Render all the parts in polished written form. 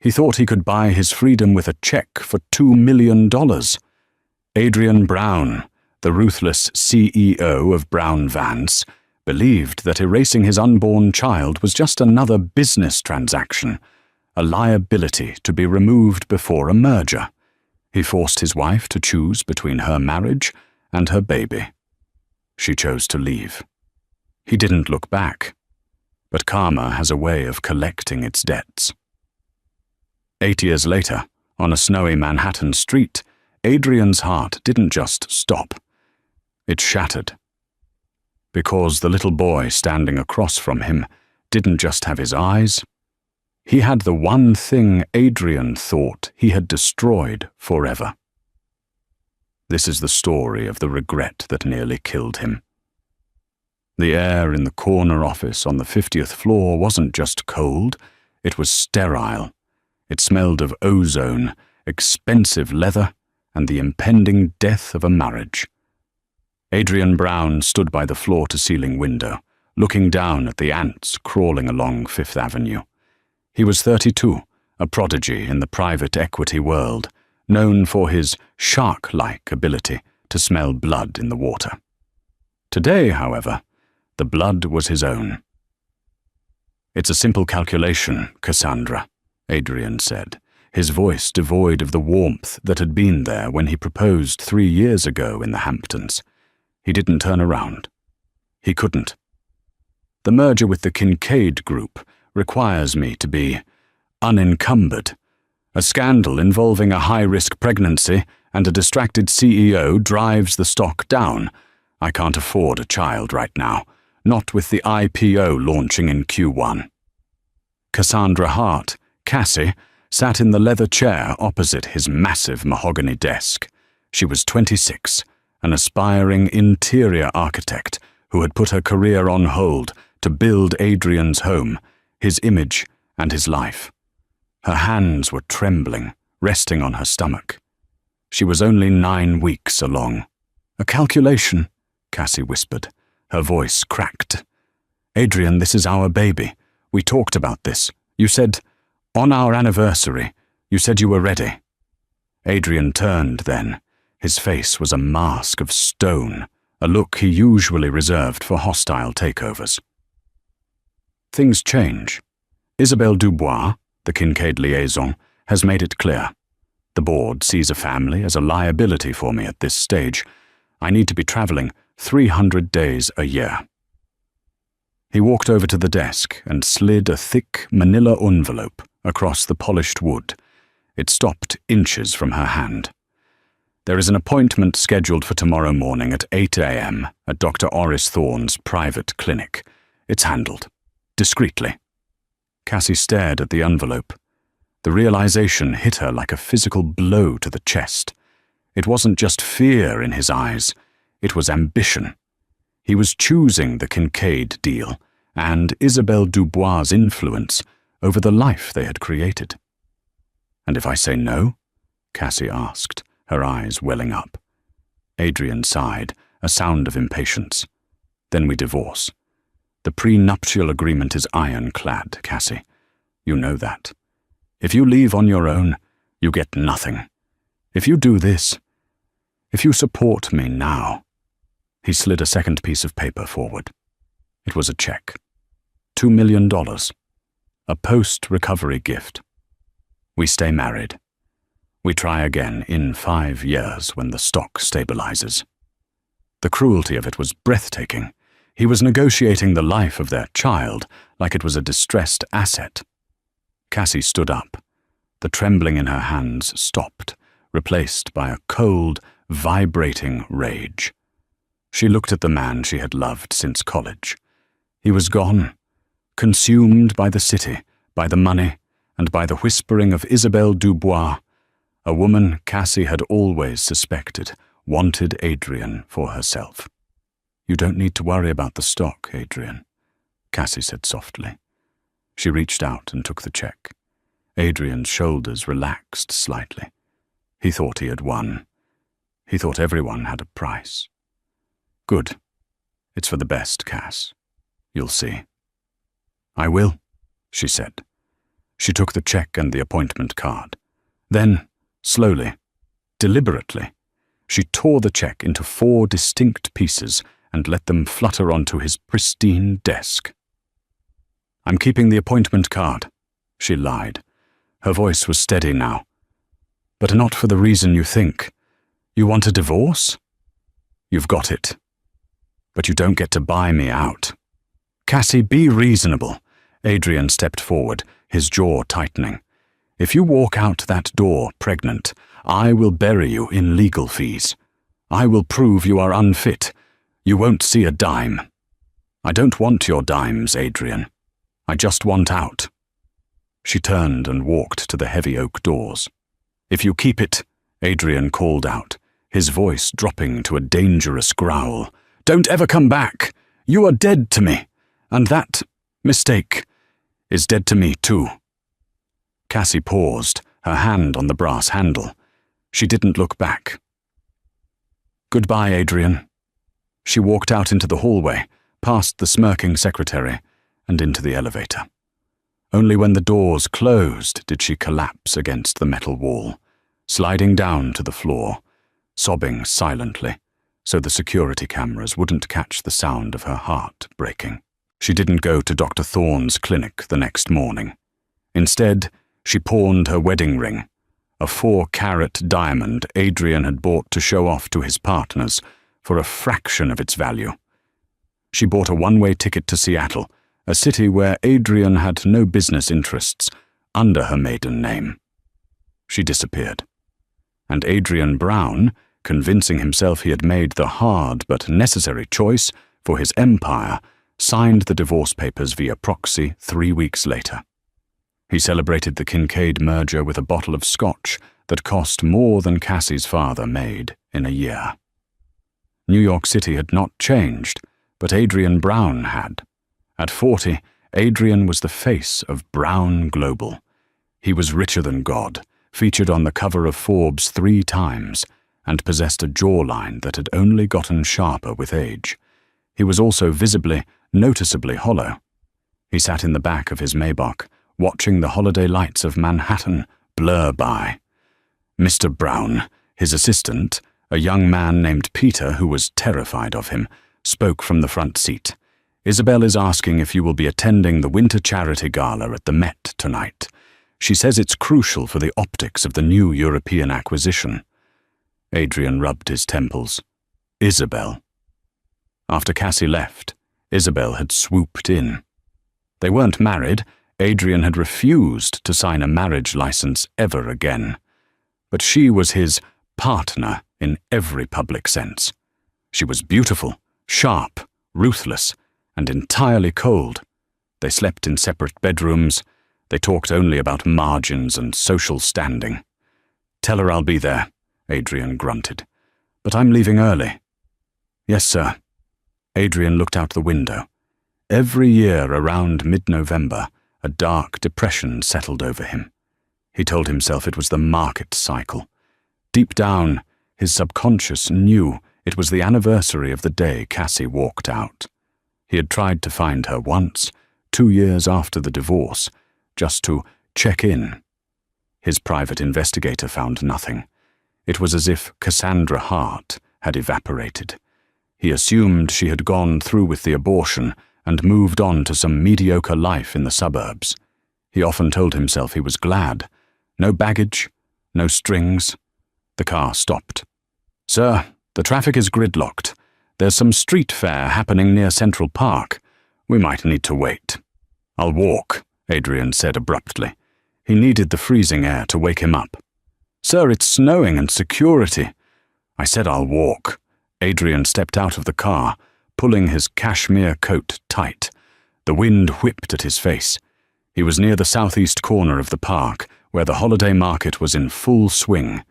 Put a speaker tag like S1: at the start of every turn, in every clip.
S1: He thought he could buy his freedom with a check for $2 million. Adrian Brown, the ruthless CEO of Brown Vance, believed that erasing his unborn child was just another business transaction, a liability to be removed before a merger. He forced his wife to choose between her marriage and her baby. She chose to leave. He didn't look back, but karma has a way of collecting its debts. 8 years later, on a snowy Manhattan street, Adrian's heart didn't just stop. It shattered. Because the little boy standing across from him didn't just have his eyes, he had the one thing Adrian thought he had destroyed forever. This is the story of the regret that nearly killed him. The air in the corner office on the 50th floor wasn't just cold, it was sterile. It smelled of ozone, expensive leather, and the impending death of a marriage. Adrian Brown stood by the floor-to-ceiling window, looking down at the ants crawling along Fifth Avenue. He was 32, a prodigy in the private equity world, known for his shark-like ability to smell blood in the water. Today, however, the blood was his own. "It's a simple calculation, Cassandra," Adrian said, his voice devoid of the warmth that had been there when he proposed 3 years ago in the Hamptons. He didn't turn around. He couldn't. "The merger with the Kincaid Group requires me to be unencumbered. A scandal involving a high-risk pregnancy and a distracted CEO drives the stock down. I can't afford a child right now, not with the IPO launching in Q1. Cassandra Hart, Cassie, sat in the leather chair opposite his massive mahogany desk. She was 26, an aspiring interior architect who had put her career on hold to build Adrian's home, his image, and his life. Her hands were trembling, resting on her stomach. She was only 9 weeks along. "A calculation," Cassie whispered. Her voice cracked. "Adrian, this is our baby. We talked about this. You said, on our anniversary, you said you were ready." Adrian turned then. His face was a mask of stone, a look he usually reserved for hostile takeovers. "Things change. Isabelle Dubois, the Kincaid liaison, has made it clear. The board sees a family as a liability for me at this stage. I need to be traveling 300 days a year." He walked over to the desk and slid a thick manila envelope across the polished wood. It stopped inches from her hand. "There is an appointment scheduled for tomorrow morning at 8 a.m. at Dr. Oris Thorne's private clinic. It's handled. Discreetly." Cassie stared at the envelope. The realization hit her like a physical blow to the chest. It wasn't just fear in his eyes, it was ambition. He was choosing the Kincaid deal and Isabelle Dubois' influence over the life they had created. "And if I say no?" Cassie asked, her eyes welling up. Adrian sighed, a sound of impatience. "Then we divorce. The prenuptial agreement is ironclad, Cassie. You know that. If you leave on your own, you get nothing. If you do this, if you support me now—" He slid a second piece of paper forward. It was a check. $2 million. A post-recovery gift. "We stay married. We try again in 5 years when the stock stabilizes." The cruelty of it was breathtaking. He was negotiating the life of their child like it was a distressed asset. Cassie stood up. The trembling in her hands stopped, replaced by a cold, vibrating rage. She looked at the man she had loved since college. He was gone, consumed by the city, by the money, and by the whispering of Isabelle Dubois, a woman Cassie had always suspected wanted Adrian for herself. "You don't need to worry about the stock, Adrian," Cassie said softly. She reached out and took the check. Adrian's shoulders relaxed slightly. He thought he had won. He thought everyone had a price. "Good. It's for the best, Cass. You'll see." "I will," she said. She took the check and the appointment card. Then, slowly, deliberately, she tore the check into 4 distinct pieces and let them flutter onto his pristine desk. "I'm keeping the appointment card," she lied. Her voice was steady now. "But not for the reason you think. You want a divorce? You've got it. But you don't get to buy me out." "Cassie, be reasonable." Adrian stepped forward, his jaw tightening. "If you walk out that door pregnant, I will bury you in legal fees. I will prove you are unfit. You won't see a dime. I don't want your dimes, Adrian. I just want out." She turned and walked to the heavy oak doors. "If you keep it," Adrian called out, his voice dropping to a dangerous growl, "don't ever come back. You are dead to me. And that mistake is dead to me too." Cassie paused, her hand on the brass handle. She didn't look back. "Goodbye, Adrian." She walked out into the hallway, past the smirking secretary, and into the elevator. Only when the doors closed did she collapse against the metal wall, sliding down to the floor, sobbing silently, so the security cameras wouldn't catch the sound of her heart breaking. She didn't go to Dr. Thorne's clinic the next morning. Instead, she pawned her wedding ring, a 4-carat diamond Adrian had bought to show off to his partners, for a fraction of its value. She bought a one-way ticket to Seattle, a city where Adrian had no business interests, under her maiden name. She disappeared. And Adrian Brown, convincing himself he had made the hard but necessary choice for his empire, signed the divorce papers via proxy 3 weeks later. He celebrated the Kincaid merger with a bottle of scotch that cost more than Cassie's father made in a year. New York City had not changed, but Adrian Brown had. At 40, Adrian was the face of Brown Global. He was richer than God, featured on the cover of Forbes 3 times, and possessed a jawline that had only gotten sharper with age. He was also visibly, noticeably hollow. He sat in the back of his Maybach, watching the holiday lights of Manhattan blur by. Mr. Brown, his assistant, a young man named Peter who was terrified of him, spoke from the front seat. "Isabel is asking if you will be attending the winter charity gala at the Met tonight. She says it's crucial for the optics of the new European acquisition." Adrian rubbed his temples. Isabel. After Cassie left, Isabel had swooped in. They weren't married. Adrian had refused to sign a marriage license ever again. But she was his partner in every public sense. She was beautiful, sharp, ruthless, and entirely cold. They slept in separate bedrooms. They talked only about margins and social standing. "Tell her I'll be there," Adrian grunted. "But I'm leaving early." "Yes, sir." Adrian looked out the window. Every year around mid-November, a dark depression settled over him. He told himself it was the market cycle. Deep down, his subconscious knew it was the anniversary of the day Cassie walked out. He had tried to find her once, 2 years after the divorce, just to check in. His private investigator found nothing. It was as if Cassandra Hart had evaporated. He assumed she had gone through with the abortion and moved on to some mediocre life in the suburbs. He often told himself he was glad. No baggage, no strings. The car stopped. "Sir, the traffic is gridlocked. There's some street fair happening near Central Park. We might need to wait." "I'll walk," Adrian said abruptly. He needed the freezing air to wake him up. "Sir, it's snowing and security." "I said I'll walk." Adrian stepped out of the car, pulling his cashmere coat tight. The wind whipped at his face. He was near the southeast corner of the park, where the holiday market was in full swing.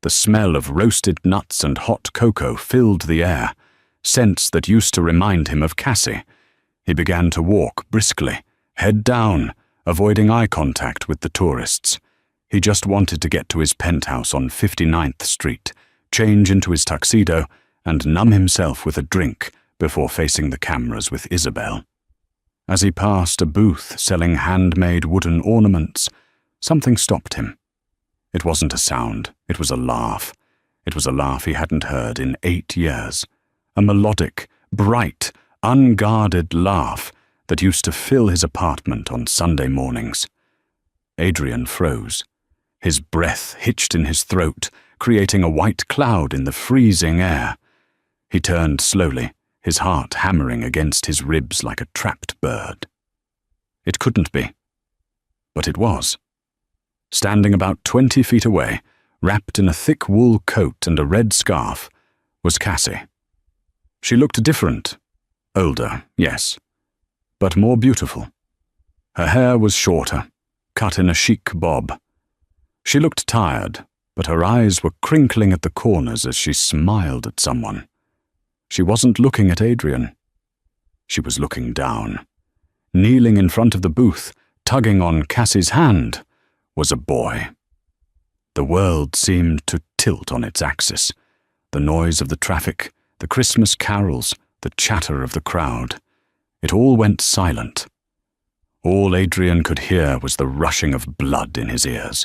S1: The smell of roasted nuts and hot cocoa filled the air, scents that used to remind him of Cassie. He began to walk briskly, head down, avoiding eye contact with the tourists. He just wanted to get to his penthouse on 59th Street, change into his tuxedo, and numb himself with a drink before facing the cameras with Isabel. As he passed a booth selling handmade wooden ornaments, something stopped him. It wasn't a sound, it was a laugh. It was a laugh he hadn't heard in 8 years. A melodic, bright, unguarded laugh that used to fill his apartment on Sunday mornings. Adrian froze. His breath hitched in his throat, creating a white cloud in the freezing air. He turned slowly, his heart hammering against his ribs like a trapped bird. It couldn't be. But it was. Standing about 20 feet away, wrapped in a thick wool coat and a red scarf, was Cassie. She looked different. Older, yes, but more beautiful. Her hair was shorter, cut in a chic bob. She looked tired, but her eyes were crinkling at the corners as she smiled at someone. She wasn't looking at Adrian. She was looking down. Kneeling in front of the booth, tugging on Cassie's hand, was a boy. The world seemed to tilt on its axis. The noise of the traffic, the Christmas carols, the chatter of the crowd. It all went silent. All Adrian could hear was the rushing of blood in his ears.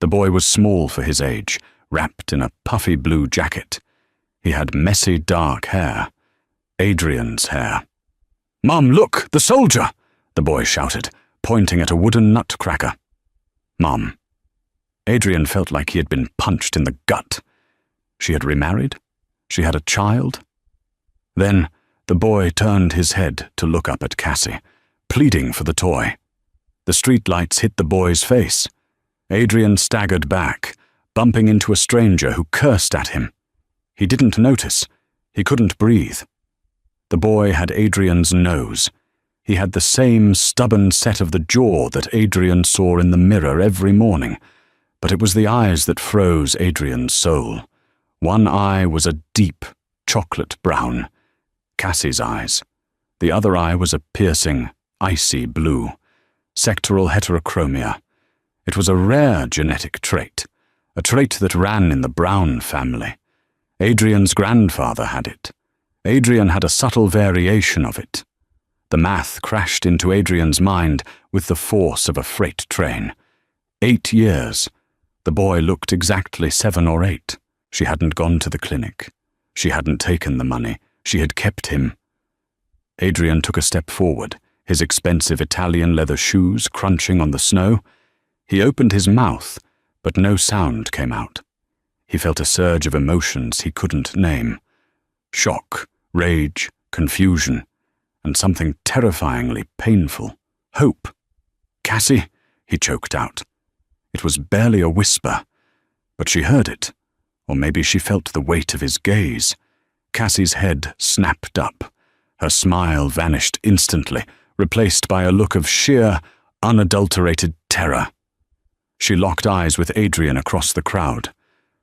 S1: The boy was small for his age, wrapped in a puffy blue jacket. He had messy dark hair. Adrian's hair. "Mum, look, the soldier!" the boy shouted, pointing at a wooden nutcracker. Mum. Adrian felt like he had been punched in the gut. She had remarried? She had a child? Then the boy turned his head to look up at Cassie, pleading for the toy. The streetlights hit the boy's face. Adrian staggered back, bumping into a stranger who cursed at him. He didn't notice. He couldn't breathe. The boy had Adrian's nose. He had the same stubborn set of the jaw that Adrian saw in the mirror every morning, but it was the eyes that froze Adrian's soul. One eye was a deep chocolate brown, Cassie's eyes. The other eye was a piercing, icy blue, sectoral heterochromia. It was a rare genetic trait, a trait that ran in the Brown family. Adrian's grandfather had it. Adrian had a subtle variation of it. The math crashed into Adrian's mind with the force of a freight train. 8 years. The boy looked exactly 7 or 8. She hadn't gone to the clinic. She hadn't taken the money. She had kept him. Adrian took a step forward, his expensive Italian leather shoes crunching on the snow. He opened his mouth, but no sound came out. He felt a surge of emotions he couldn't name. Shock, rage, confusion, and something terrifyingly painful. Hope. "Cassie," he choked out. It was barely a whisper, but she heard it, or maybe she felt the weight of his gaze. Cassie's head snapped up. Her smile vanished instantly, replaced by a look of sheer, unadulterated terror. She locked eyes with Adrian across the crowd.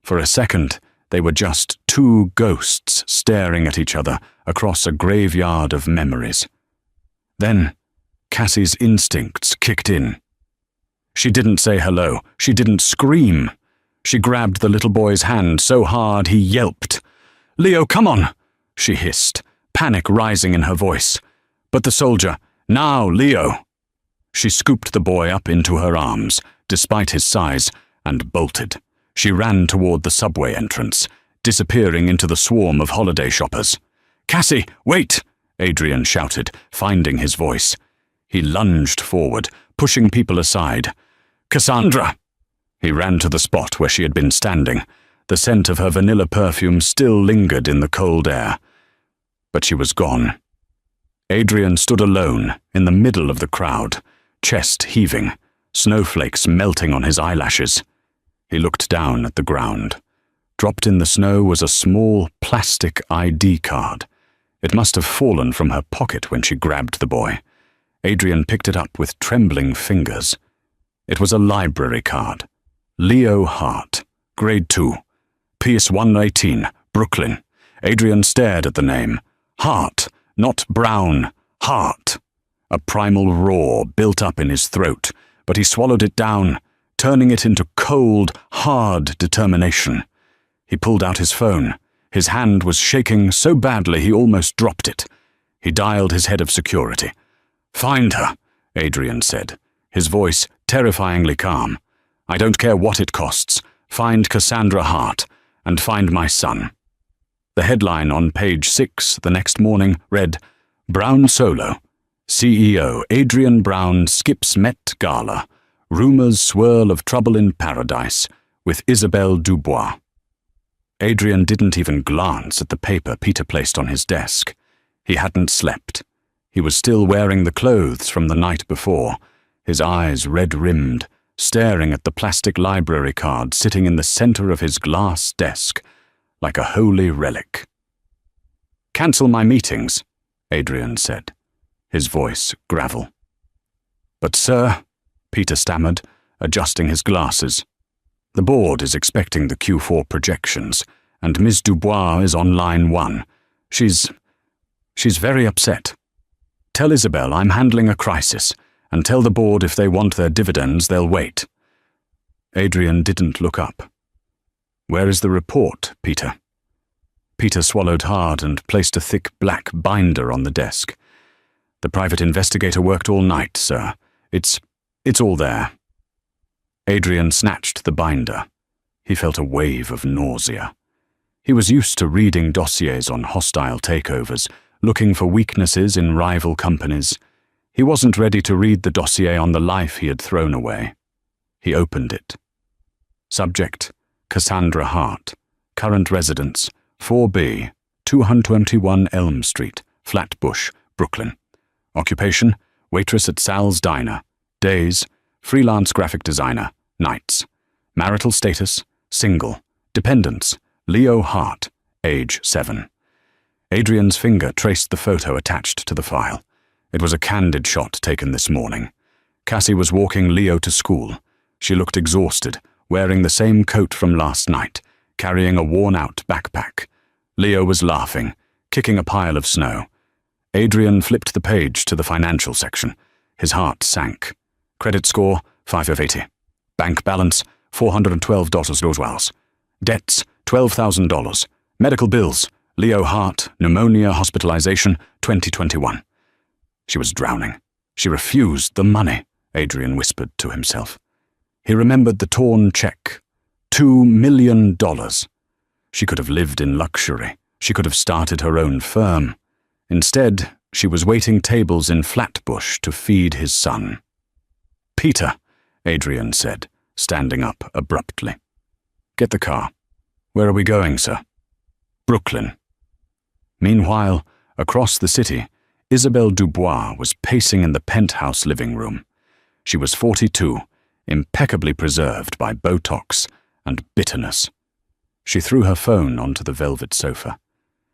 S1: For a second, they were just 2 ghosts staring at each other across a graveyard of memories. Then, Cassie's instincts kicked in. She didn't say hello. She didn't scream. She grabbed the little boy's hand so hard he yelped. "Leo, come on!" she hissed, panic rising in her voice. But the soldier, "Now, Leo!" She scooped the boy up into her arms, despite his size, and bolted. She ran toward the subway entrance, disappearing into the swarm of holiday shoppers. "Cassie, wait!" Adrian shouted, finding his voice. He lunged forward, pushing people aside. "Cassandra!" He ran to the spot where she had been standing. The scent of her vanilla perfume still lingered in the cold air. But she was gone. Adrian stood alone in the middle of the crowd, chest heaving, snowflakes melting on his eyelashes. He looked down at the ground. Dropped in the snow was a small plastic ID card. It must have fallen from her pocket when she grabbed the boy. Adrian picked it up with trembling fingers. It was a library card. Leo Hart, Grade 2, PS 118, Brooklyn. Adrian stared at the name. Hart, not Brown. Hart. A primal roar built up in his throat, but he swallowed it down, turning it into cold, hard determination. He pulled out his phone. His hand was shaking so badly he almost dropped it. He dialed his head of security. "Find her," Adrian said, his voice terrifyingly calm. "I don't care what it costs. Find Cassandra Hart, and find my son." The headline on page 6 the next morning read, "Brown Solo. CEO Adrian Brown skips Met Gala. Rumors swirl of trouble in paradise with Isabelle Dubois." Adrian didn't even glance at the paper Peter placed on his desk. He hadn't slept. He was still wearing the clothes from the night before, his eyes red-rimmed, staring at the plastic library card sitting in the center of his glass desk, like a holy relic. "Cancel my meetings," Adrian said, his voice gravel. "But sir," Peter stammered, adjusting his glasses, "the board is expecting the Q4 projections, and Ms. Dubois is on line 1. She's very upset. Tell Isabelle I'm handling a crisis, and tell the board if they want their dividends, they'll wait." Adrian didn't look up. "Where is the report, Peter?" Peter swallowed hard and placed a thick black binder on the desk. "The private investigator worked all night, sir. It's all there." Adrian snatched the binder. He felt a wave of nausea. He was used to reading dossiers on hostile takeovers, looking for weaknesses in rival companies. He wasn't ready to read the dossier on the life he had thrown away. He opened it. Subject: Cassandra Hart. Current residence: 4B, 221 Elm Street, Flatbush, Brooklyn. Occupation: waitress at Sal's Diner. Days: freelance graphic designer. Nights: marital status: single. Dependents: Leo Hart, age 7. Adrian's finger traced the photo attached to the file. It was a candid shot taken this morning. Cassie was walking Leo to school. She looked exhausted, wearing the same coat from last night, carrying a worn-out backpack. Leo was laughing, kicking a pile of snow. Adrian flipped the page to the financial section. His heart sank. Credit score: 5 of 80. Bank balance: $412. Debts: $12,000. Medical bills: Leo Hart, pneumonia hospitalization, 2021. She was drowning. She refused the money, Adrian whispered to himself. He remembered the torn check. $2 million. She could have lived in luxury. She could have started her own firm. Instead, she was waiting tables in Flatbush to feed his son. "Peter," Adrian said, standing up abruptly. "Get the car." "Where are we going, sir?" "Brooklyn." Meanwhile, across the city, Isabelle Dubois was pacing in the penthouse living room. She was 42, impeccably preserved by Botox and bitterness. She threw her phone onto the velvet sofa.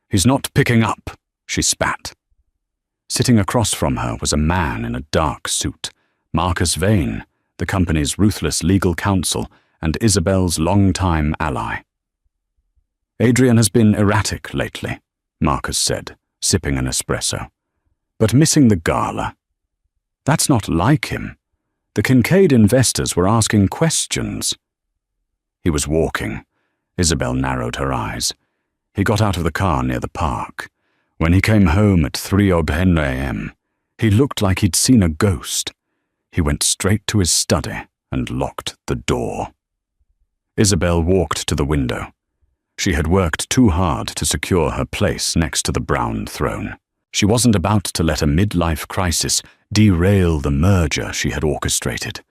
S1: "He's not picking up," she spat. Sitting across from her was a man in a dark suit, Marcus Vane, the company's ruthless legal counsel and Isabelle's longtime ally. "Adrian has been erratic lately," Marcus said, sipping an espresso. "But missing the gala. That's not like him. The Kincaid investors were asking questions." He was walking. Isabelle narrowed her eyes. He got out of the car near the park. When he came home at 3:00 a.m., he looked like he'd seen a ghost. He went straight to his study and locked the door. Isabelle walked to the window. She had worked too hard to secure her place next to the brown throne. She wasn't about to let a midlife crisis derail the merger she had orchestrated.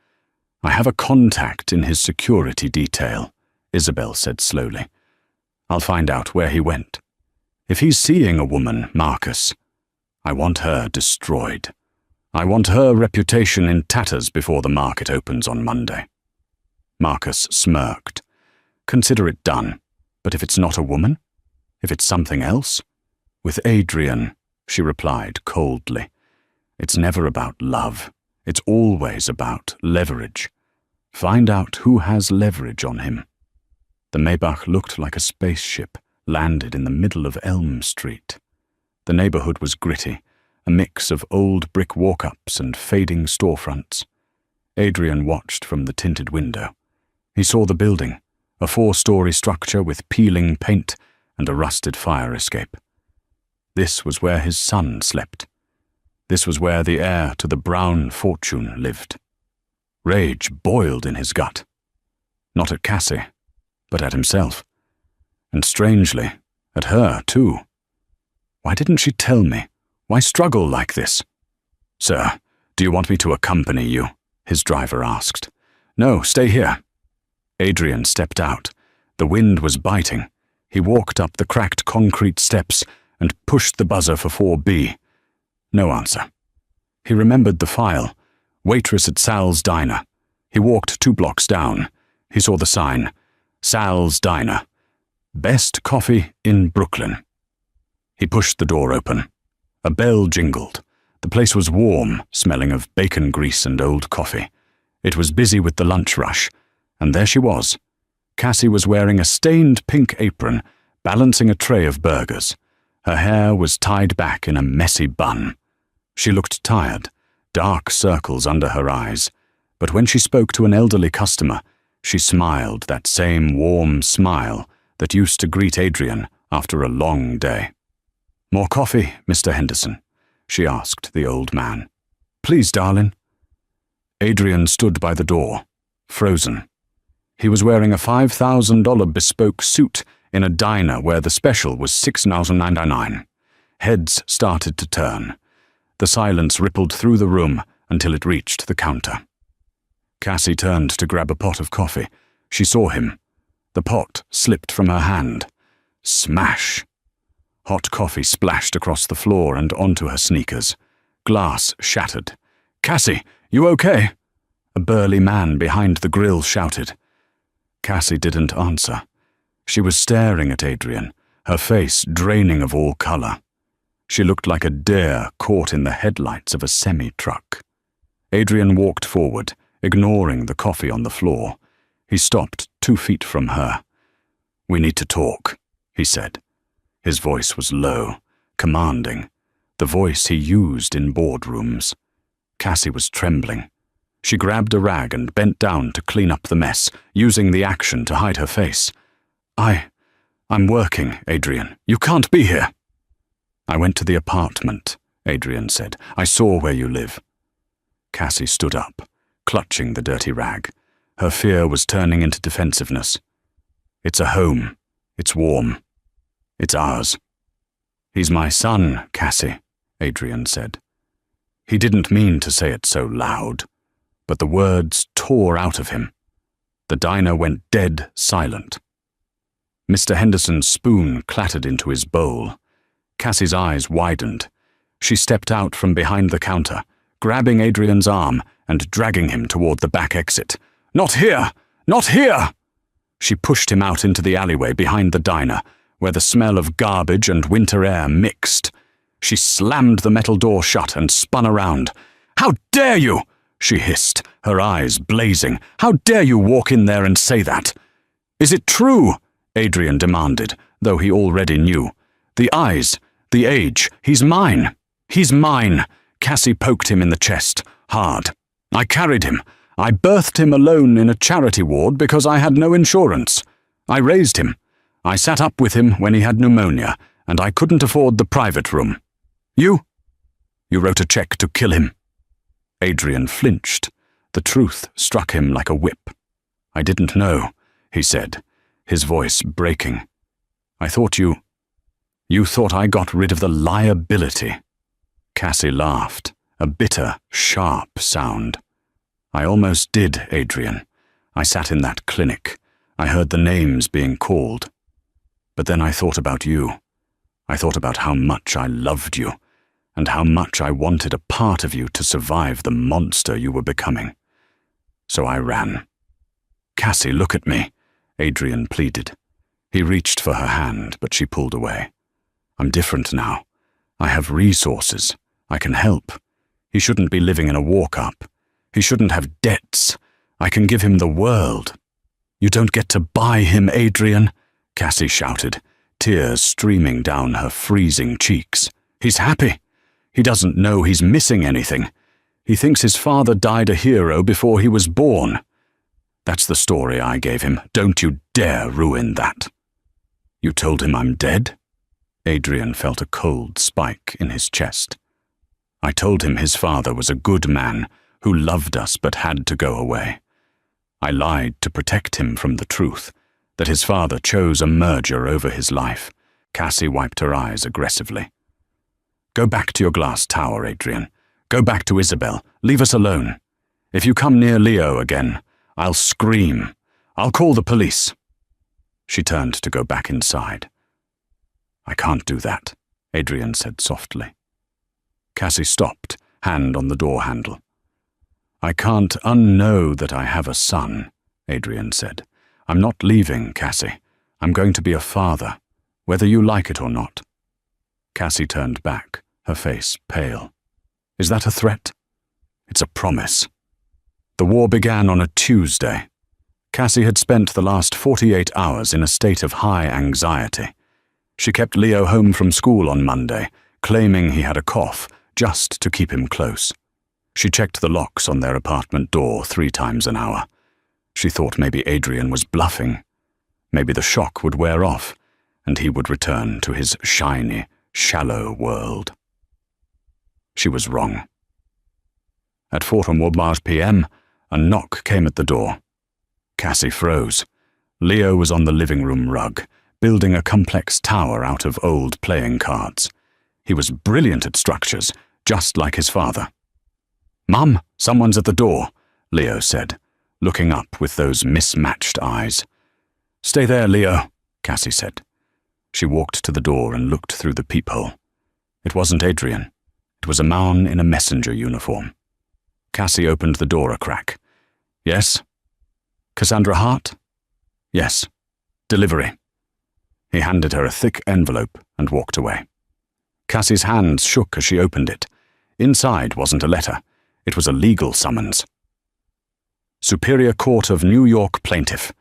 S1: "I have a contact in his security detail," Isabelle said slowly. "I'll find out where he went. If he's seeing a woman, Marcus, I want her destroyed. I want her reputation in tatters before the market opens on Monday." Marcus smirked. "Consider it done. But if it's not a woman? If it's something else?" "With Adrian," she replied coldly. "It's never about love. It's always about leverage. Find out who has leverage on him." The Maybach looked like a spaceship landed in the middle of Elm Street. The neighborhood was gritty, a mix of old brick walk-ups and fading storefronts. Adrian watched from the tinted window. He saw the building, a 4-story structure with peeling paint and a rusted fire escape. This was where his son slept. This was where the heir to the Brown fortune lived. Rage boiled in his gut. Not at Cassie, but at himself. And strangely, at her, too. Why didn't she tell me? Why struggle like this? "Sir, do you want me to accompany you?" his driver asked. "No, stay here." Adrian stepped out. The wind was biting. He walked up the cracked concrete steps and pushed the buzzer for 4B. No answer. He remembered the file. Waitress at Sal's Diner. He walked 2 blocks down. He saw the sign. Sal's Diner. Best coffee in Brooklyn. He pushed the door open. A bell jingled. The place was warm, smelling of bacon grease and old coffee. It was busy with the lunch rush, and there she was. Cassie was wearing a stained pink apron, balancing a tray of burgers. Her hair was tied back in a messy bun. She looked tired, dark circles under her eyes, but when she spoke to an elderly customer, she smiled that same warm smile that used to greet Adrian after a long day. "More coffee, Mr. Henderson?" she asked the old man. "Please, darling." Adrian stood by the door, frozen. He was wearing a $5,000 bespoke suit in a diner where the special was $6,999. Heads started to turn. The silence rippled through the room until it reached the counter. Cassie turned to grab a pot of coffee. She saw him. The pot slipped from her hand. Smash! Hot coffee splashed across the floor and onto her sneakers. Glass shattered. "Cassie, you okay?" A burly man behind the grill shouted. Cassie didn't answer. She was staring at Adrian, her face draining of all color. She looked like a deer caught in the headlights of a semi-truck. Adrian walked forward, ignoring the coffee on the floor. He stopped 2 feet from her. "We need to talk," he said. His voice was low, commanding, the voice he used in boardrooms. Cassie was trembling. She grabbed a rag and bent down to clean up the mess, using the action to hide her face. I'm working, Adrian. You can't be here." "I went to the apartment," Adrian said. "I saw where you live." Cassie stood up, clutching the dirty rag. Her fear was turning into defensiveness. "It's a home. It's warm. It's ours." "He's my son, Cassie," Adrian said. He didn't mean to say it so loud, but the words tore out of him. The diner went dead silent. Mr. Henderson's spoon clattered into his bowl. Cassie's eyes widened. She stepped out from behind the counter, grabbing Adrian's arm and dragging him toward the back exit. "Not here! Not here!" She pushed him out into the alleyway behind the diner, where the smell of garbage and winter air mixed. She slammed the metal door shut and spun around. "How dare you!" she hissed, her eyes blazing. "How dare you walk in there and say that?" "Is it true?" Adrian demanded, though he already knew. "The eyes, the age, he's mine. He's mine." Cassie poked him in the chest, hard. "I carried him. I birthed him alone in a charity ward because I had no insurance. I raised him. I sat up with him when he had pneumonia, and I couldn't afford the private room. You wrote a check to kill him." Adrian flinched. The truth struck him like a whip. "I didn't know," he said, his voice breaking. "I thought you thought I got rid of the liability." Cassie laughed, a bitter, sharp sound. "I almost did, Adrian. I sat in that clinic. I heard the names being called. But then I thought about you. I thought about how much I loved you, and how much I wanted a part of you to survive the monster you were becoming. So I ran." "Cassie, look at me," Adrian pleaded. He reached for her hand, but she pulled away. "I'm different now. I have resources. I can help. He shouldn't be living in a walk-up. He shouldn't have debts. I can give him the world." "You don't get to buy him, Adrian," Cassie shouted, tears streaming down her freezing cheeks. "He's happy. He doesn't know he's missing anything. He thinks his father died a hero before he was born. That's the story I gave him. Don't you dare ruin that." "You told him I'm dead?" Adrian felt a cold spike in his chest. I told him his father was a good man who loved us but had to go away. I lied to protect him from the truth, that his father chose a merger over his life. Cassie wiped her eyes aggressively. Go back to your glass tower, Adrian. Go back to Isabel. Leave us alone. If you come near Leo again, I'll scream. I'll call the police. She turned to go back inside. I can't do that, Adrian said softly. Cassie stopped, hand on the door handle. I can't unknow that I have a son, Adrian said. I'm not leaving, Cassie. I'm going to be a father, whether you like it or not. Cassie turned back, her face pale. Is that a threat? It's a promise. The war began on a Tuesday. Cassie had spent the last 48 hours in a state of high anxiety. She kept Leo home from school on Monday, claiming he had a cough, just to keep him close. She checked the locks on their apartment door 3 times an hour. She thought maybe Adrian was bluffing. Maybe the shock would wear off, and he would return to his shiny, shallow world. She was wrong. At 4:15 p.m., a knock came at the door. Cassie froze. Leo was on the living room rug, building a complex tower out of old playing cards. He was brilliant at structures, just like his father. Mum, someone's at the door, Leo said, looking up with those mismatched eyes. Stay there, Leo, Cassie said. She walked to the door and looked through the peephole. It wasn't Adrian. It was a man in a messenger uniform. Cassie opened the door a crack. Yes? Cassandra Hart? Yes. Delivery. He handed her a thick envelope and walked away. Cassie's hands shook as she opened it. Inside wasn't a letter. It was a legal summons. Superior Court of New York Plaintiff.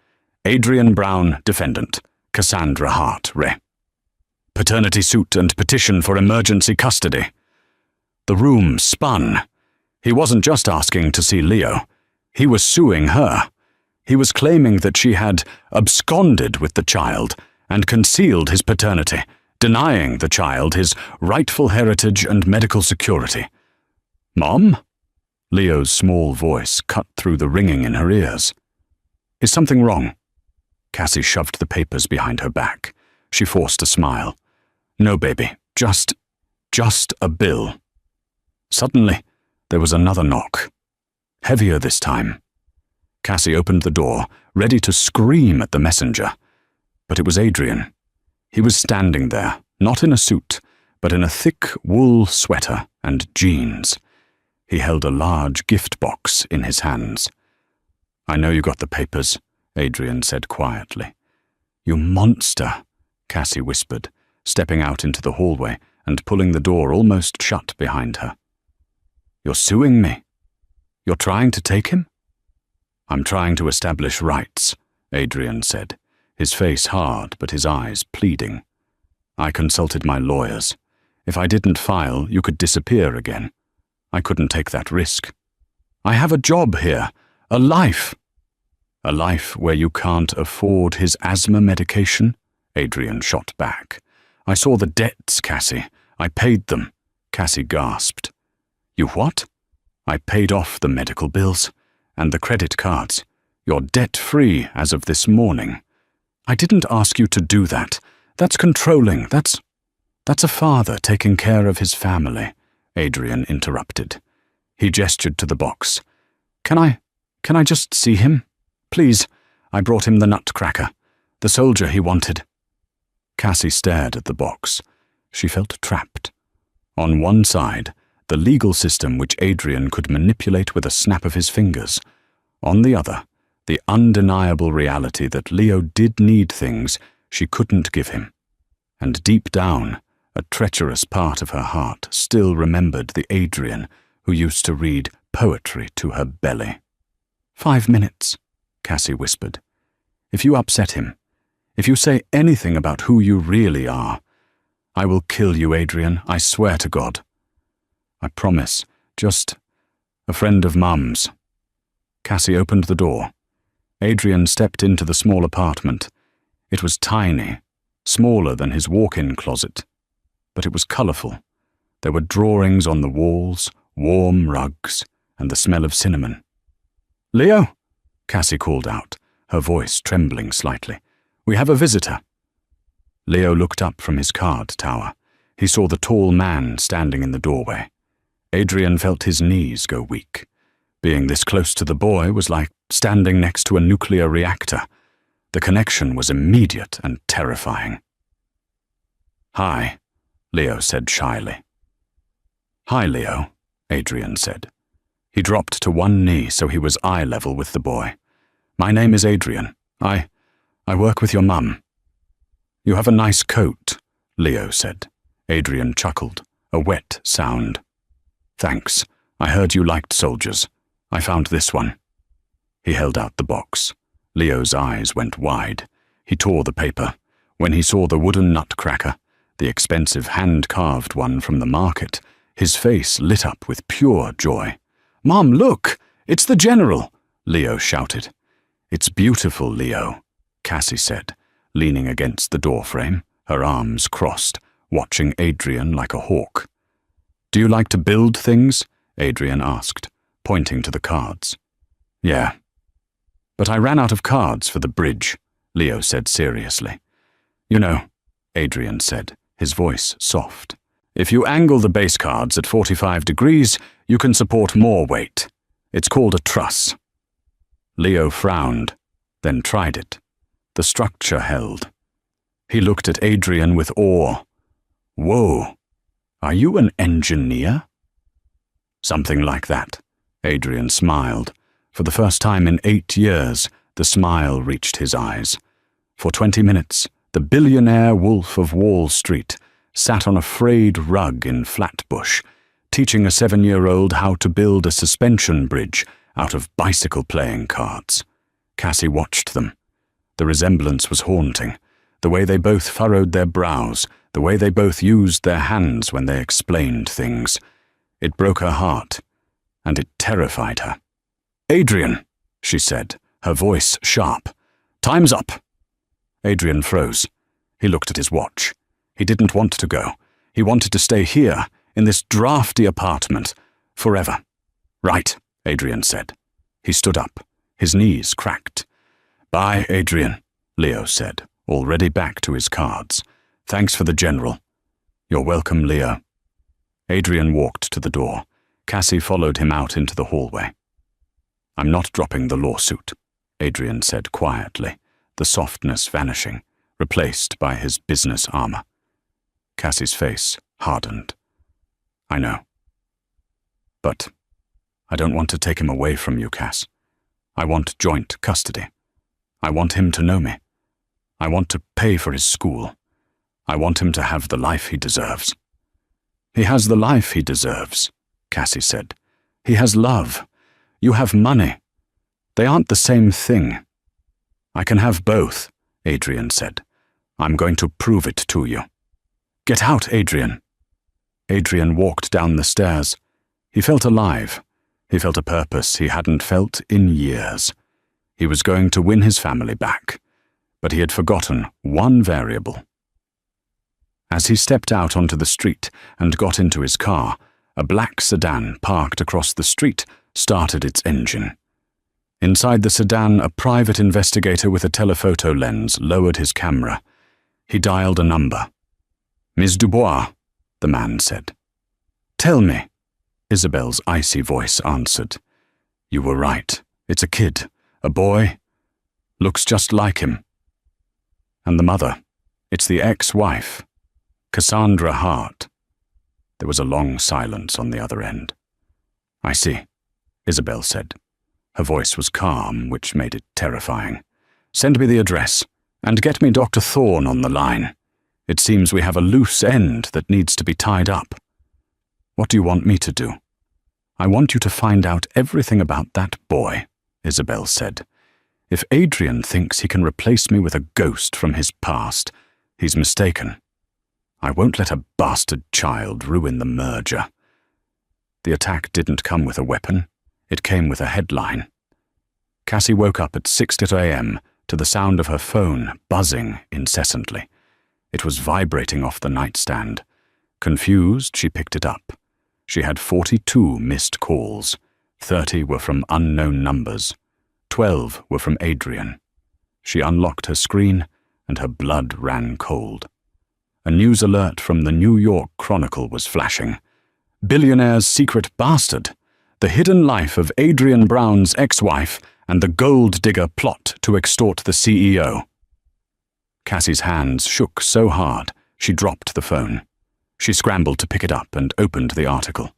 S1: Adrian Brown, Defendant. Cassandra Hart, Re. Paternity suit and petition for emergency custody. The room spun. He wasn't just asking to see Leo. He was suing her. He was claiming that she had absconded with the child and concealed his paternity, denying the child his rightful heritage and medical security. Mom? Leo's small voice cut through the ringing in her ears. Is something wrong? Cassie shoved the papers behind her back. She forced a smile. No, baby, just a bill. Suddenly, there was another knock. Heavier this time. Cassie opened the door, ready to scream at the messenger. But it was Adrian. He was standing there, not in a suit, but in a thick wool sweater and jeans. He held a large gift box in his hands. I know you got the papers, Adrian said quietly. You monster, Cassie whispered, stepping out into the hallway and pulling the door almost shut behind her. You're suing me? You're trying to take him? I'm trying to establish rights, Adrian said, his face hard but his eyes pleading. I consulted my lawyers. If I didn't file, you could disappear again. I couldn't take that risk. I have a job here, a life. A life where you can't afford his asthma medication? Adrian shot back. I saw the debts, Cassie. I paid them. Cassie gasped. You what? I paid off the medical bills and the credit cards. You're debt-free as of this morning. I didn't ask you to do that. That's controlling. That's a father taking care of his family, Adrian interrupted. He gestured to the box. Can I just see him? Please, I brought him the nutcracker, the soldier he wanted. Cassie stared at the box. She felt trapped. On one side, the legal system which Adrian could manipulate with a snap of his fingers. On the other, the undeniable reality that Leo did need things she couldn't give him. And deep down, a treacherous part of her heart still remembered the Adrian who used to read poetry to her belly. 5 minutes, Cassie whispered. If you upset him, if you say anything about who you really are, I will kill you, Adrian, I swear to God. I promise, just a friend of Mum's. Cassie opened the door. Adrian stepped into the small apartment. It was tiny, smaller than his walk-in closet, but it was colourful. There were drawings on the walls, warm rugs, and the smell of cinnamon. "Leo?" Cassie called out, her voice trembling slightly. "We have a visitor." Leo looked up from his card tower. He saw the tall man standing in the doorway. Adrian felt his knees go weak. Being this close to the boy was like standing next to a nuclear reactor. The connection was immediate and terrifying. "Hi," Leo said shyly. "Hi, Leo," Adrian said. He dropped to one knee so he was eye level with the boy. "My name is Adrian. I work with your mum." "You have a nice coat," Leo said. Adrian chuckled, a wet sound. "Thanks. I heard you liked soldiers. I found this one." He held out the box. Leo's eyes went wide. He tore the paper. When he saw the wooden nutcracker, the expensive hand-carved one from the market, his face lit up with pure joy. "Mom, look! It's the general!" Leo shouted. "It's beautiful, Leo," Cassie said, leaning against the doorframe, her arms crossed, watching Adrian like a hawk. "Do you like to build things?" Adrian asked, pointing to the cards. "Yeah. But I ran out of cards for the bridge," Leo said seriously. "You know," Adrian said, his voice soft, "if you angle the base cards at 45 degrees, you can support more weight. It's called a truss." Leo frowned, then tried it. The structure held. He looked at Adrian with awe. "Whoa, are you an engineer?" "Something like that," Adrian smiled. For the first time in 8 years, the smile reached his eyes. For 20 minutes, the billionaire wolf of Wall Street sat on a frayed rug in Flatbush, teaching a 7-year-old how to build a suspension bridge out of bicycle playing cards. Cassie watched them. The resemblance was haunting. The way they both furrowed their brows, the way they both used their hands when they explained things. It broke her heart, and it terrified her. "Adrian," she said, her voice sharp. "Time's up." Adrian froze. He looked at his watch. He didn't want to go. He wanted to stay here, in this drafty apartment, forever. "Right," Adrian said. He stood up. His knees cracked. "Bye, Adrian," Leo said, already back to his cards. "Thanks for the general." "You're welcome, Leo." Adrian walked to the door. Cassie followed him out into the hallway. "I'm not dropping the lawsuit," Adrian said quietly, the softness vanishing, replaced by his business armor. Cassie's face hardened. "I know. But I don't want to take him away from you, Cass. I want joint custody. I want him to know me. I want to pay for his school. I want him to have the life he deserves." "He has the life he deserves," Cassie said. "He has love. You have money. They aren't the same thing." "I can have both," Adrian said. "I'm going to prove it to you." "Get out, Adrian." Adrian walked down the stairs. He felt alive. He felt a purpose he hadn't felt in years. He was going to win his family back, but he had forgotten one variable. As he stepped out onto the street and got into his car, a black sedan parked across the street started its engine. Inside the sedan, a private investigator with a telephoto lens lowered his camera. He dialed a number. "Ms. Dubois," the man said. "Tell me," Isabel's icy voice answered. "You were right. It's a kid, a boy. Looks just like him. And the mother, it's the ex-wife, Cassandra Hart." There was a long silence on the other end. "I see," Isabel said. Her voice was calm, which made it terrifying. "Send me the address, and get me Dr. Thorne on the line. It seems we have a loose end that needs to be tied up." "What do you want me to do?" "I want you to find out everything about that boy," Isabel said. "If Adrian thinks he can replace me with a ghost from his past, he's mistaken. I won't let a bastard child ruin the merger." The attack didn't come with a weapon. It came with a headline. Cassie woke up at 6:00 a.m. to the sound of her phone buzzing incessantly. It was vibrating off the nightstand. Confused, she picked it up. She had 42 missed calls. 30 were from unknown numbers. 12 were from Adrian. She unlocked her screen, and her blood ran cold. A news alert from the New York Chronicle was flashing. Billionaire's secret bastard. The hidden life of Adrian Brown's ex-wife and the gold digger plot to extort the CEO. Cassie's hands shook so hard, she dropped the phone. She scrambled to pick it up and opened the article.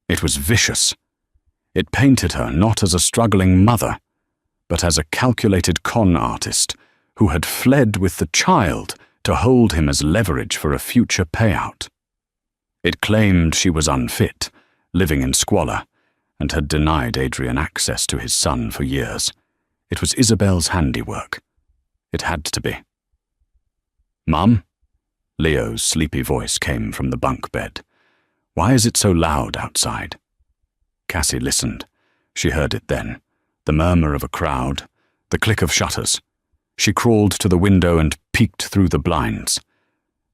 S1: It was vicious. It painted her not as a struggling mother, but as a calculated con artist who had fled with the child to hold him as leverage for a future payout. It claimed she was unfit, living in squalor, and had denied Adrian access to his son for years. It was Isabel's handiwork. It had to be. "Mum?" Leo's sleepy voice came from the bunk bed. "Why is it so loud outside?" Cassie listened. She heard it then. The murmur of a crowd, the click of shutters. She crawled to the window and peeked through the blinds.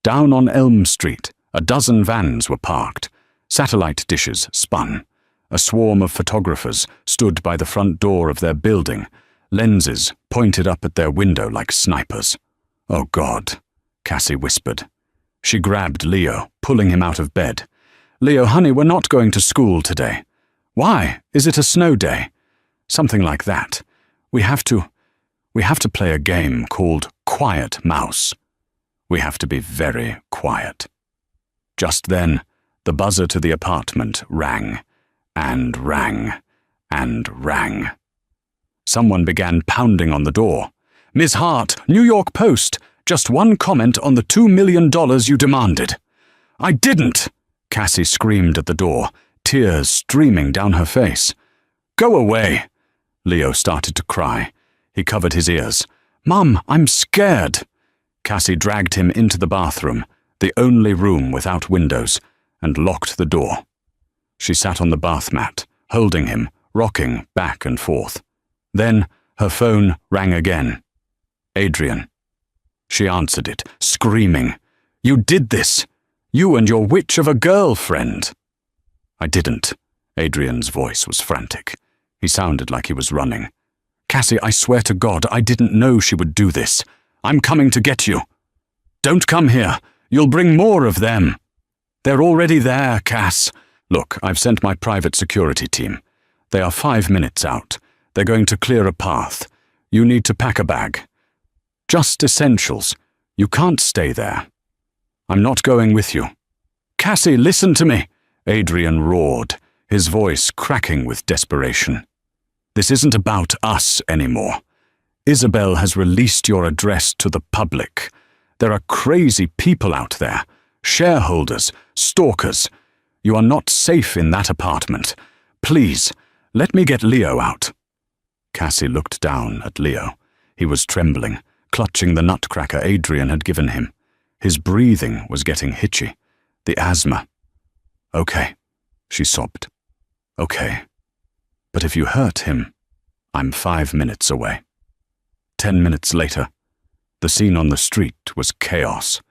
S1: Down on Elm Street, a dozen vans were parked. Satellite dishes spun. A swarm of photographers stood by the front door of their building, lenses pointed up at their window like snipers. "Oh, God," Cassie whispered. She grabbed Leo, pulling him out of bed. "Leo, honey, we're not going to school today." "Why? Is it a snow day?" "Something like that. We have to play a game called Quiet Mouse. We have to be very quiet." Just then, the buzzer to the apartment rang, and rang, and rang. Someone began pounding on the door. "Ms. Hart, New York Post, just one comment on the $2 million you demanded." "I didn't!" Cassie screamed at the door, tears streaming down her face. "Go away!" Leo started to cry. He covered his ears. "Mum, I'm scared." Cassie dragged him into the bathroom, the only room without windows, and locked the door. She sat on the bath mat, holding him, rocking back and forth. Then her phone rang again. "Adrian." She answered it, screaming, "You did this! You and your witch of a girlfriend!" "I didn't." Adrian's voice was frantic. He sounded like he was running. "Cassie, I swear to God, I didn't know she would do this. I'm coming to get you." "Don't come here. You'll bring more of them." "They're already there, Cass." "Look, I've sent my private security team. They are 5 minutes out. They're going to clear a path. You need to pack a bag. Just essentials. You can't stay there." "I'm not going with you." "Cassie, listen to me," Adrian roared, his voice cracking with desperation. "This isn't about us anymore. Isabel has released your address to the public. There are crazy people out there, shareholders, stalkers. You are not safe in that apartment. Please, let me get Leo out." Cassie looked down at Leo. He was trembling, clutching the nutcracker Adrian had given him. His breathing was getting hitchy. The asthma. "Okay," she sobbed. "Okay. But if you hurt him, I'm 5 minutes away." 10 minutes later, the scene on the street was chaos.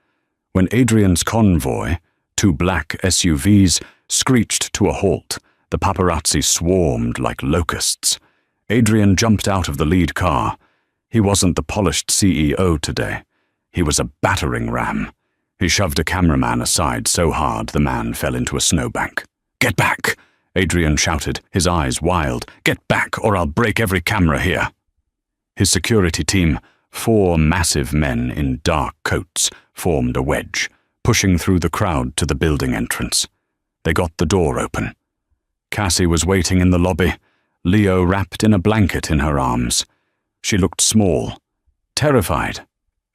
S1: When Adrian's convoy, 2 black SUVs, screeched to a halt, the paparazzi swarmed like locusts. Adrian jumped out of the lead car. He wasn't the polished CEO today. He was a battering ram. He shoved a cameraman aside so hard the man fell into a snowbank. "Get back!" Adrian shouted, his eyes wild. "Get back, or I'll break every camera here." His security team, 4 massive men in dark coats, formed a wedge, pushing through the crowd to the building entrance. They got the door open. Cassie was waiting in the lobby, Leo wrapped in a blanket in her arms. She looked small, terrified,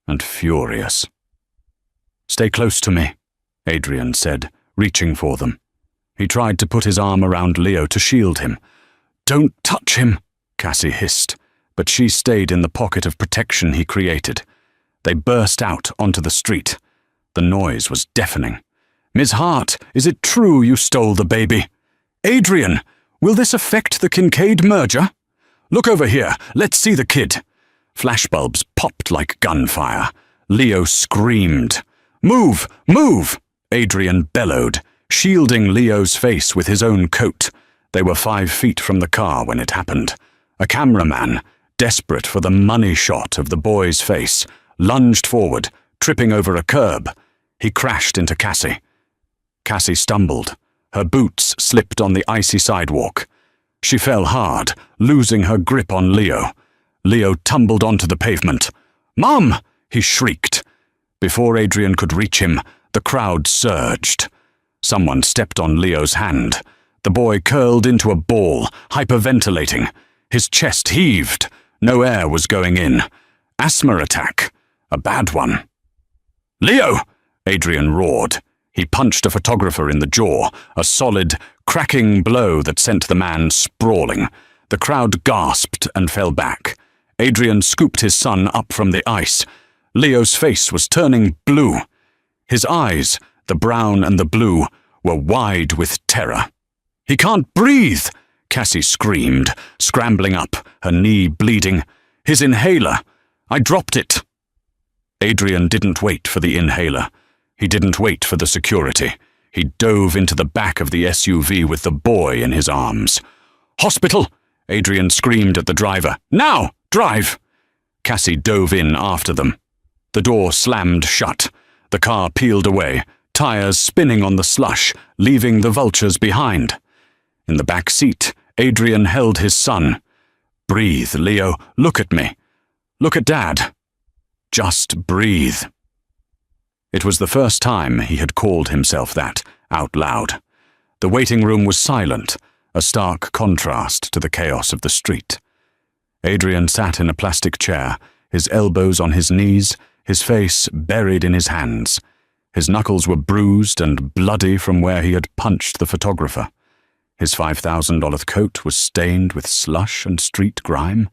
S1: and furious. "Stay close to me," Adrian said, reaching for them. He tried to put his arm around Leo to shield him. "Don't touch him," Cassie hissed, but she stayed in the pocket of protection he created. They burst out onto the street. The noise was deafening. "Ms. Hart, is it true you stole the baby? Adrian, will this affect the Kincaid merger? Look over here, let's see the kid." Flashbulbs popped like gunfire. Leo screamed. "Move! Move!" Adrian bellowed, shielding Leo's face with his own coat. They were 5 feet from the car when it happened. A cameraman, desperate for the money shot of the boy's face, lunged forward, tripping over a curb. He crashed into Cassie. Cassie stumbled. Her boots slipped on the icy sidewalk. She fell hard, losing her grip on Leo. Leo tumbled onto the pavement. "Mom!" he shrieked. Before Adrian could reach him, the crowd surged. Someone stepped on Leo's hand. The boy curled into a ball, hyperventilating. His chest heaved. No air was going in. Asthma attack. A bad one. "Leo!" Adrian roared. He punched a photographer in the jaw, a solid, cracking blow that sent the man sprawling. The crowd gasped and fell back. Adrian scooped his son up from the ice. Leo's face was turning blue. His eyes, the brown and the blue, were wide with terror. "He can't breathe!" Cassie screamed, scrambling up, her knee bleeding. "His inhaler! I dropped it!" Adrian didn't wait for the inhaler. He didn't wait for the security. He dove into the back of the SUV with the boy in his arms. "Hospital!" Adrian screamed at the driver. "Now! Drive!" Cassie dove in after them. The door slammed shut. The car peeled away, tires spinning on the slush, leaving the vultures behind. In the back seat, Adrian held his son. "Breathe, Leo. Look at me. Look at Dad. Just breathe." It was the first time he had called himself that, out loud. The waiting room was silent, a stark contrast to the chaos of the street. Adrian sat in a plastic chair, his elbows on his knees, his face buried in his hands. His knuckles were bruised and bloody from where he had punched the photographer. His $5,000 coat was stained with slush and street grime.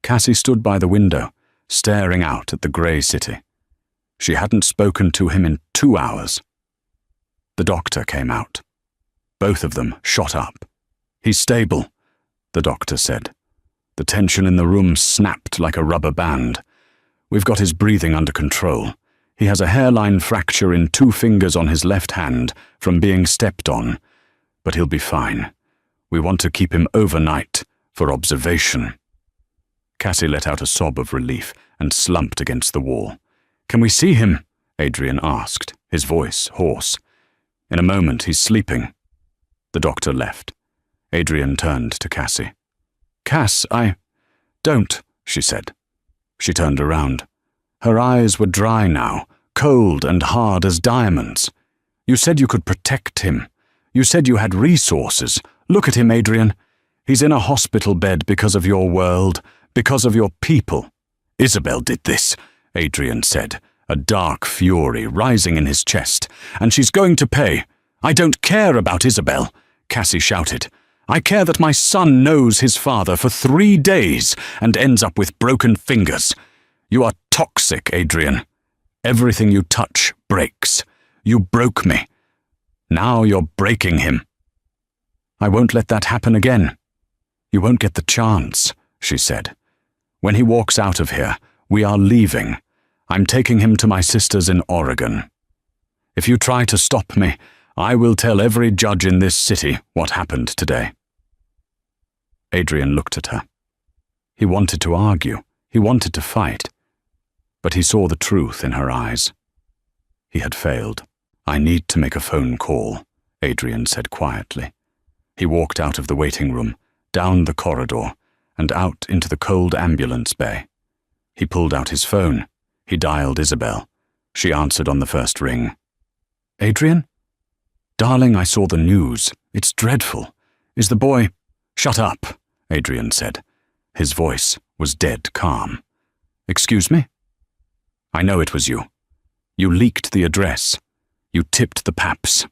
S1: Cassie stood by the window, staring out at the grey city. She hadn't spoken to him in 2 hours. The doctor came out. Both of them shot up. "He's stable," the doctor said. The tension in the room snapped like a rubber band. "We've got his breathing under control. He has a hairline fracture in 2 fingers on his left hand from being stepped on. But he'll be fine. We want to keep him overnight for observation." Cassie let out a sob of relief and slumped against the wall. "Can we see him?" Adrian asked, his voice hoarse. "In a moment, he's sleeping." The doctor left. Adrian turned to Cassie. "Cass, Don't," she said. She turned around. Her eyes were dry now, cold and hard as diamonds. "You said you could protect him. You said you had resources. Look at him, Adrian. He's in a hospital bed because of your world, because of your people." "Isabel did this," Adrian said, a dark fury rising in his chest. "And she's going to pay." "I don't care about Isabel," Cassie shouted. "I care that my son knows his father for 3 days and ends up with broken fingers. You are toxic, Adrian. Everything you touch breaks. You broke me. Now you're breaking him." "I won't let that happen again." "You won't get the chance," she said. "When he walks out of here, we are leaving. I'm taking him to my sisters in Oregon. If you try to stop me, I will tell every judge in this city what happened today." Adrian looked at her. He wanted to argue. He wanted to fight. But he saw the truth in her eyes. He had failed. "I need to make a phone call," Adrian said quietly. He walked out of the waiting room, down the corridor, and out into the cold ambulance bay. He pulled out his phone. He dialed Isabel. She answered on the first ring. "Adrian?" "Darling, I saw the news. It's dreadful. Is the boy—" "Shut up," Adrian said. His voice was dead calm. "Excuse me?" "I know it was you. You leaked the address. You tipped the paps.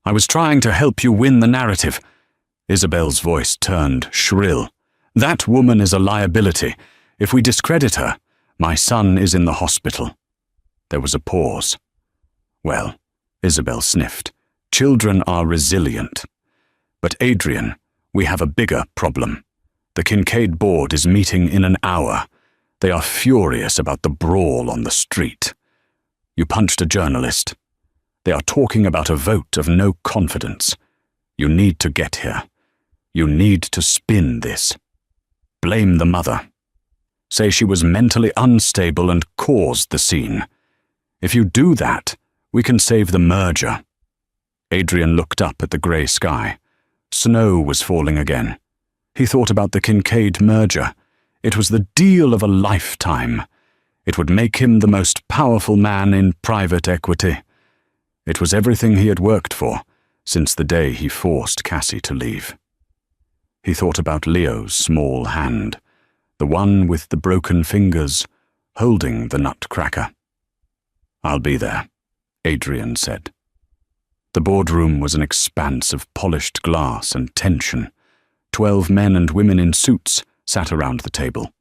S1: I was trying to help you win the narrative." Isabel's voice turned shrill. "That woman is a liability. If we discredit her, my son is in the hospital." There was a pause. "Well," Isabel sniffed, "children are resilient. But Adrian, we have a bigger problem. The Kincaid board is meeting in an hour. They are furious about the brawl on the street. You punched a journalist. They are talking about a vote of no confidence. You need to get here. You need to spin this. Blame the mother. Say she was mentally unstable and caused the scene. If you do that, we can save the merger." Adrian looked up at the grey sky. Snow was falling again. He thought about the Kincaid merger. It was the deal of a lifetime. It would make him the most powerful man in private equity. It was everything he had worked for since the day he forced Cassie to leave. He thought about Leo's small hand, the one with the broken fingers, holding the nutcracker. "I'll be there," Adrian said. The boardroom was an expanse of polished glass and tension. 12 men and women in suits sat around the table.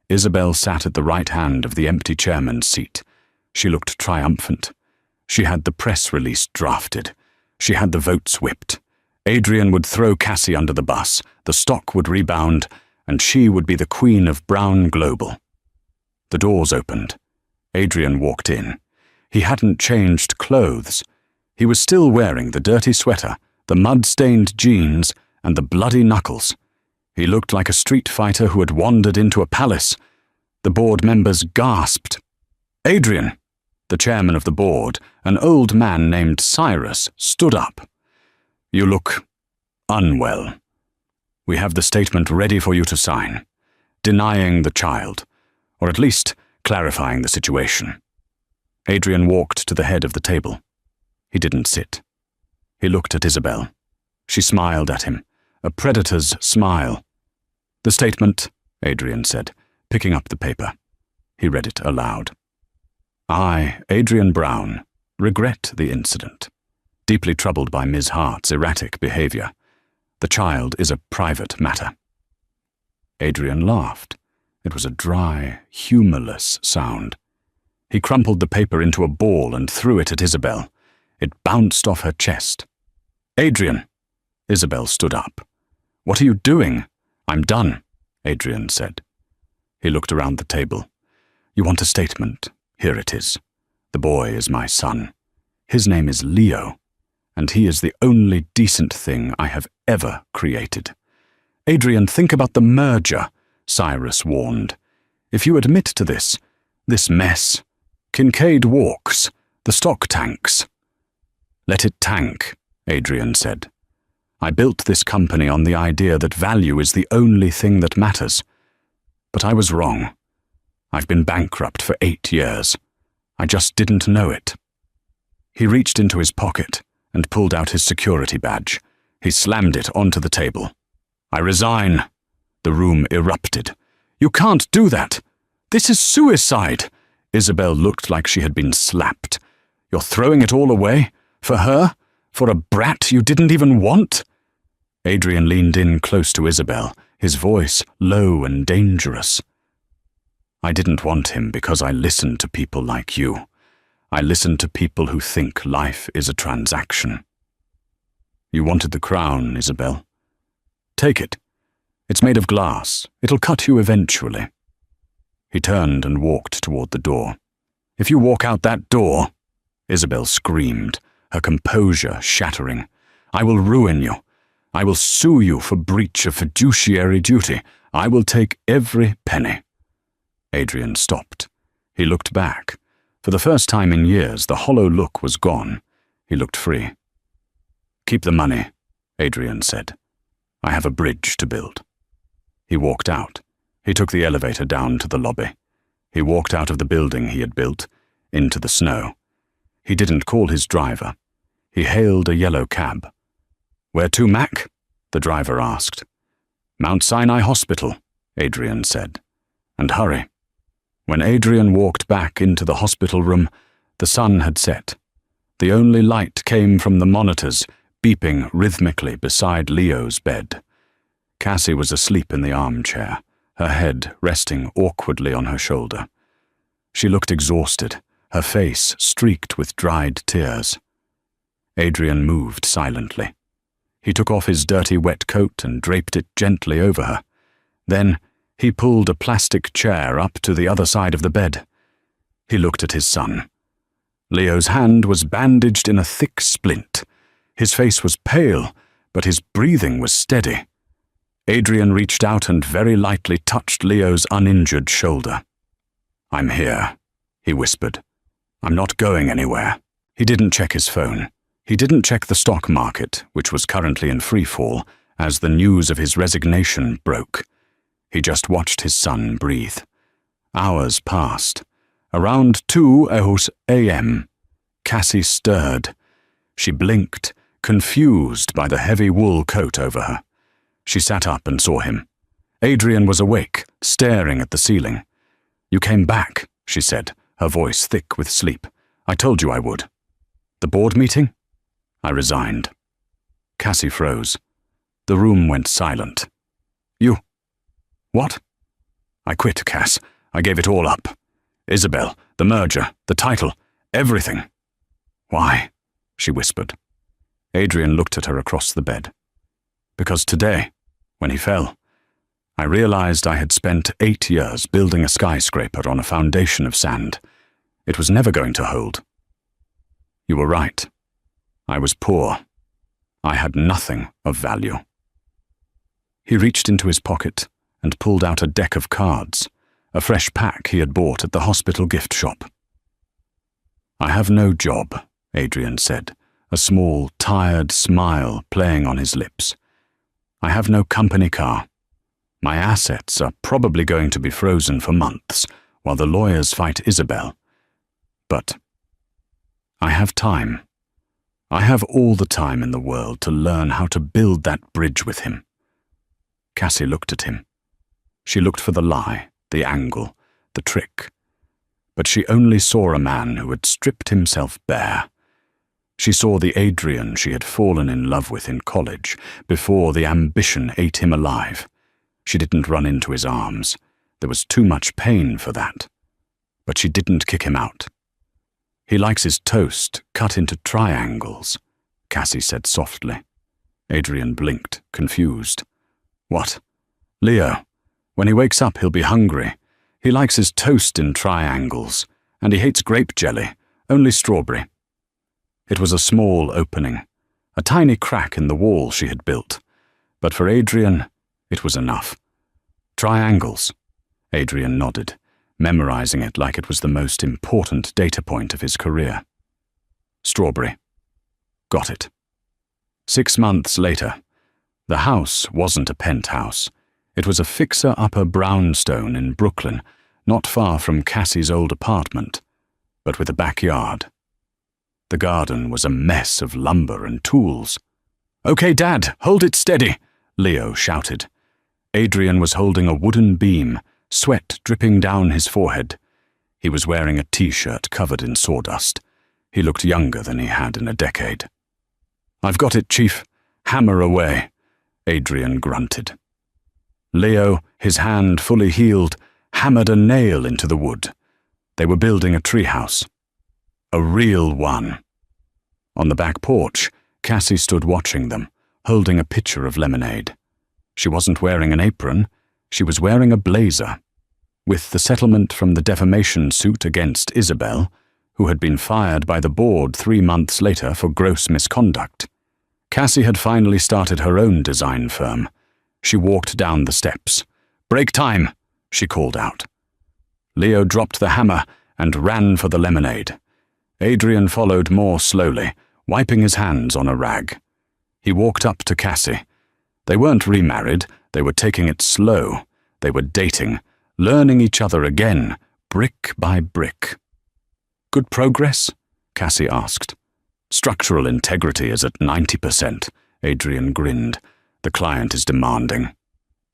S1: Isabel sat at the right hand of the empty chairman's seat. She looked triumphant. She had the press release drafted. She had the votes whipped. Adrian would throw Cassie under the bus, the stock would rebound, and she would be the queen of Brown Global. The doors opened. Adrian walked in. He hadn't changed clothes. He was still wearing the dirty sweater, the mud-stained jeans, and the bloody knuckles. He looked like a street fighter who had wandered into a palace. The board members gasped. "Adrian!" The chairman of the board, an old man named Cyrus, stood up. "You look unwell. We have the statement ready for you to sign, denying the child, or at least clarifying the situation." Adrian walked to the head of the table. He didn't sit. He looked at Isabel. She smiled at him, a predator's smile. "The statement," Adrian said, picking up the paper. He read it aloud. "I, Adrian Brown, regret the incident. Deeply troubled by Ms. Hart's erratic behavior. The child is a private matter." Adrian laughed. It was a dry, humorless sound. He crumpled the paper into a ball and threw it at Isabel. It bounced off her chest. "Adrian!" Isabel stood up. "What are you doing?" "I'm done," Adrian said. He looked around the table. "You want a statement? Here it is. The boy is my son. His name is Leo, and he is the only decent thing I have ever created." "Adrian, think about the merger," Cyrus warned. "If you admit to this mess, Kincaid walks, the stock tanks." "Let it tank," Adrian said. "I built this company on the idea that value is the only thing that matters. But I was wrong. I've been bankrupt for 8 years. I just didn't know it." He reached into his pocket and pulled out his security badge. He slammed it onto the table. "I resign." The room erupted. "You can't do that. This is suicide." Isabel looked like she had been slapped. "You're throwing it all away? For her? For a brat you didn't even want?" Adrian leaned in close to Isabel, his voice low and dangerous. "I didn't want him because I listened to people like you. I listened to people who think life is a transaction." "You wanted the crown, Isabel. Take it. It's made of glass. It'll cut you eventually." He turned and walked toward the door. "If you walk out that door," Isabel screamed, her composure shattering, "I will ruin you. I will sue you for breach of fiduciary duty. I will take every penny." Adrian stopped. He looked back. For the first time in years, the hollow look was gone. He looked free. "Keep the money," Adrian said. "I have a bridge to build." He walked out. He took the elevator down to the lobby. He walked out of the building he had built, into the snow. He didn't call his driver. He hailed a yellow cab. "Where to, Mac?" the driver asked. "Mount Sinai Hospital," Adrian said. "And hurry." When Adrian walked back into the hospital room, the sun had set. The only light came from the monitors, beeping rhythmically beside Leo's bed. Cassie was asleep in the armchair, her head resting awkwardly on her shoulder. She looked exhausted, her face streaked with dried tears. Adrian moved silently. He took off his dirty wet coat and draped it gently over her. Then he pulled a plastic chair up to the other side of the bed. He looked at his son. Leo's hand was bandaged in a thick splint. His face was pale, but his breathing was steady. Adrian reached out and very lightly touched Leo's uninjured shoulder. "I'm here," he whispered. "I'm not going anywhere." He didn't check his phone. He didn't check the stock market, which was currently in freefall, as the news of his resignation broke. He just watched his son breathe. Hours passed. Around 2 a.m., Cassie stirred. She blinked, confused by the heavy wool coat over her. She sat up and saw him. Adrian was awake, staring at the ceiling. "You came back," she said, her voice thick with sleep. "I told you I would." "The board meeting?" "I resigned." Cassie froze. The room went silent. "You... what?" "I quit, Cass. I gave it all up. Isabel, the merger, the title, everything." "Why?" she whispered. Adrian looked at her across the bed. "Because today, when he fell, I realized I had spent 8 years building a skyscraper on a foundation of sand. It was never going to hold. You were right. I was poor. I had nothing of value." He reached into his pocket and pulled out a deck of cards, a fresh pack he had bought at the hospital gift shop. "I have no job," Adrian said, a small, tired smile playing on his lips. "I have no company car. My assets are probably going to be frozen for months while the lawyers fight Isabel. But I have time. I have all the time in the world to learn how to build that bridge with him." Cassie looked at him. She looked for the lie, the angle, the trick. But she only saw a man who had stripped himself bare. She saw the Adrian she had fallen in love with in college, before the ambition ate him alive. She didn't run into his arms. There was too much pain for that. But she didn't kick him out. "He likes his toast cut into triangles," Cassie said softly. Adrian blinked, confused. "What?" "Leo, when he wakes up he'll be hungry. He likes his toast in triangles, and he hates grape jelly, only strawberry." It was a small opening, a tiny crack in the wall she had built, but for Adrian, it was enough. "Triangles," Adrian nodded, memorizing it like it was the most important data point of his career. "Strawberry." "Got it." 6 months later, the house wasn't a penthouse. It was a fixer-upper brownstone in Brooklyn, not far from Cassie's old apartment, but with a backyard. The garden was a mess of lumber and tools. "Okay, Dad, hold it steady," Leo shouted. Adrian was holding a wooden beam, sweat dripping down his forehead. He was wearing a t-shirt covered in sawdust. He looked younger than he had in a decade. "I've got it, Chief. Hammer away," Adrian grunted. Leo, his hand fully healed, hammered a nail into the wood. They were building a treehouse. A real one. On the back porch, Cassie stood watching them, holding a pitcher of lemonade. She wasn't wearing an apron. She was wearing a blazer. With the settlement from the defamation suit against Isabel, who had been fired by the board 3 months later for gross misconduct, Cassie had finally started her own design firm. She walked down the steps. "Break time," she called out. Leo dropped the hammer and ran for the lemonade. Adrian followed more slowly, wiping his hands on a rag. He walked up to Cassie. They weren't remarried, they were taking it slow. They were dating, learning each other again, brick by brick. "Good progress?" Cassie asked. "Structural integrity is at 90%, Adrian grinned. "The client is demanding."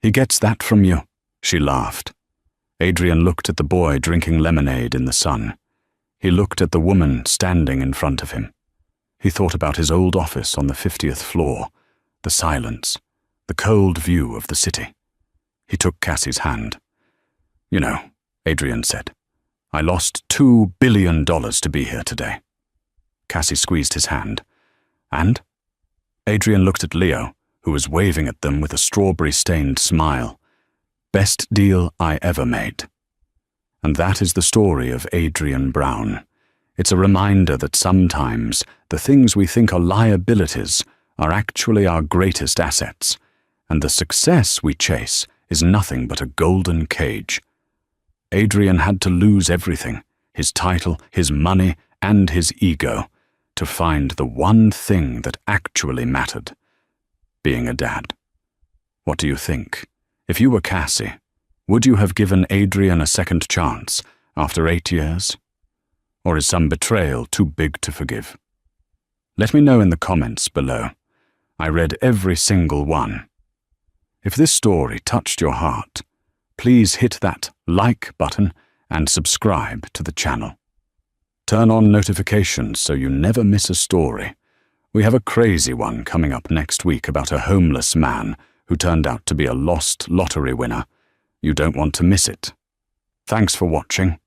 S1: "He gets that from you," she laughed. Adrian looked at the boy drinking lemonade in the sun. He looked at the woman standing in front of him. He thought about his old office on the 50th floor, the silence, the cold view of the city. He took Cassie's hand. "You know," Adrian said, "I lost $2 billion to be here today." Cassie squeezed his hand. "And?" Adrian looked at Leo, who was waving at them with a strawberry-stained smile. "Best deal I ever made." And that is the story of Adrian Brown. It's a reminder that sometimes the things we think are liabilities are actually our greatest assets, and the success we chase is nothing but a golden cage. Adrian had to lose everything, his title, his money, and his ego, to find the one thing that actually mattered: being a dad. What do you think? If you were Cassie, would you have given Adrian a second chance after 8 years? Or is some betrayal too big to forgive? Let me know in the comments below. I read every single one. If this story touched your heart, please hit that like button and subscribe to the channel. Turn on notifications so you never miss a story. We have a crazy one coming up next week about a homeless man who turned out to be a lost lottery winner. You don't want to miss it. Thanks for watching.